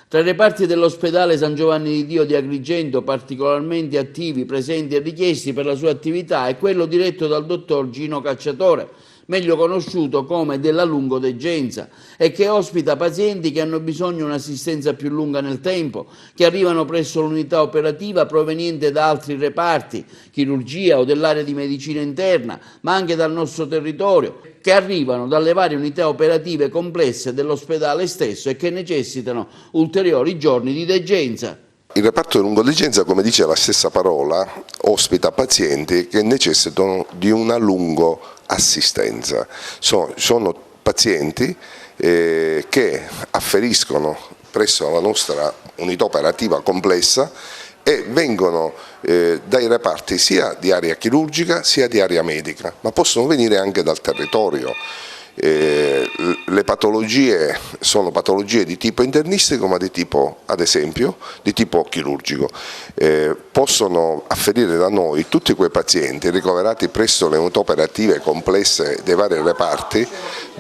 Tra i reparti dell'ospedale San Giovanni di Dio di Agrigento, particolarmente attivi, presenti e richiesti per la sua attività, è quello diretto dal dottor Gino Cacciatore, meglio conosciuto come della lungodegenza, e che ospita pazienti che hanno bisogno di un'assistenza più lunga nel tempo, che arrivano presso l'unità operativa proveniente da altri reparti, chirurgia o dell'area di medicina interna, ma anche dal nostro territorio, che arrivano dalle varie unità operative complesse dell'ospedale stesso e che necessitano ulteriori giorni di degenza. Il reparto di lungodegenza, come dice la stessa parola, ospita pazienti che necessitano di una lungoassistenza. Sono pazienti che afferiscono presso la nostra unità operativa complessa e vengono dai reparti sia di area chirurgica sia di area medica, ma possono venire anche dal territorio. Le patologie sono patologie di tipo internistico, ma di tipo, ad esempio, di tipo chirurgico. Possono afferire da noi tutti quei pazienti ricoverati presso le unità operative complesse dei vari reparti,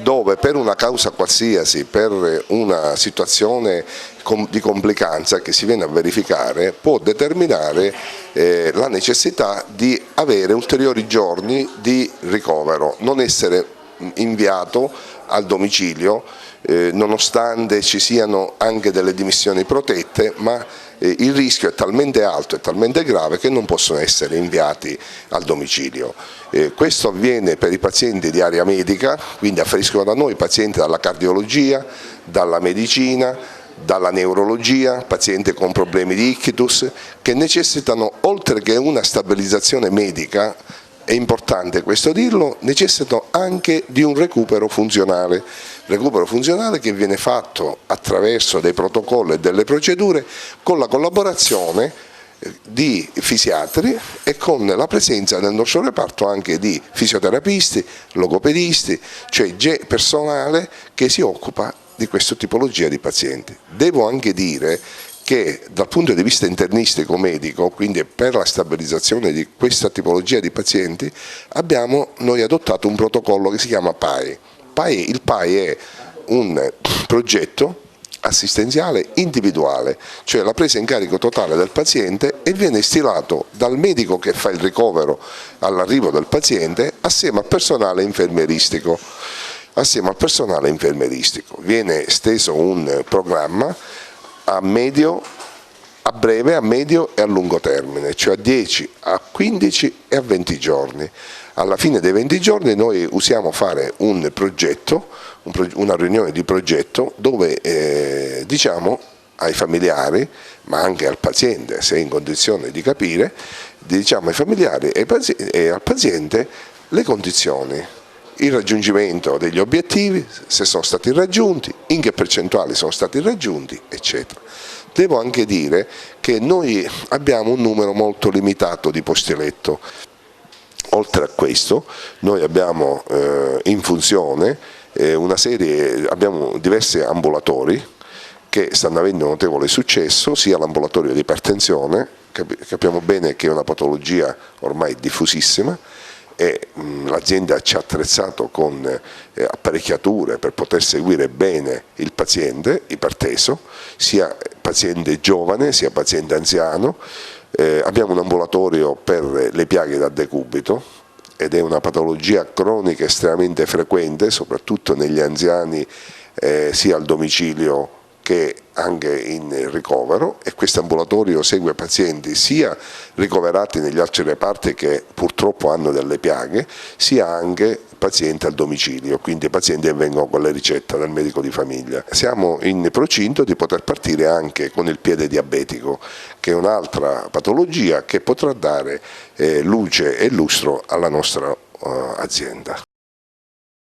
dove per una causa qualsiasi, per una situazione di complicanza che si viene a verificare, può determinare la necessità di avere ulteriori giorni di ricovero, non essere inviato al domicilio, nonostante ci siano anche delle dimissioni protette, ma il rischio è talmente alto e talmente grave che non possono essere inviati al domicilio. Questo avviene per i pazienti di area medica, quindi afferiscono da noi pazienti dalla cardiologia, dalla medicina, dalla neurologia, pazienti con problemi di ictus, che necessitano, oltre che una stabilizzazione medica, è importante questo dirlo, necessitano anche di un recupero funzionale che viene fatto attraverso dei protocolli e delle procedure con la collaborazione di fisiatri e con la presenza nel nostro reparto anche di fisioterapisti, logopedisti, cioè personale che si occupa di questa tipologia di pazienti. Devo anche dire che dal punto di vista internistico medico, quindi per la stabilizzazione di questa tipologia di pazienti, abbiamo noi adottato un protocollo che si chiama PAI. Il PAI è un progetto assistenziale individuale, cioè la presa in carico totale del paziente, e viene stilato dal medico che fa il ricovero all'arrivo del paziente assieme al personale infermieristico. Viene steso un programma a breve, a medio e a lungo termine, cioè a 10, a 15 e a 20 giorni. Alla fine dei 20 giorni noi usiamo fare un progetto, una riunione di progetto dove diciamo ai familiari, ma anche al paziente, se è in condizione di capire, diciamo ai familiari e al paziente le condizioni, il raggiungimento degli obiettivi, se sono stati raggiunti, in che percentuali sono stati raggiunti, eccetera. Devo anche dire che noi abbiamo un numero molto limitato di posti letto. Oltre a questo, noi abbiamo in funzione abbiamo diversi ambulatori che stanno avendo notevole successo, sia l'ambulatorio di ipertensione, capiamo bene che è una patologia ormai diffusissima, e l'azienda ci ha attrezzato con apparecchiature per poter seguire bene il paziente iperteso, sia paziente giovane sia paziente anziano. Abbiamo un ambulatorio per le piaghe da decubito, ed è una patologia cronica estremamente frequente, soprattutto negli anziani, sia al domicilio che anche in ricovero, e questo ambulatorio segue pazienti sia ricoverati negli altri reparti che purtroppo hanno delle piaghe, sia anche pazienti al domicilio, quindi pazienti che vengono con le ricette del medico di famiglia. Siamo in procinto di poter partire anche con il piede diabetico, che è un'altra patologia che potrà dare luce e lustro alla nostra azienda.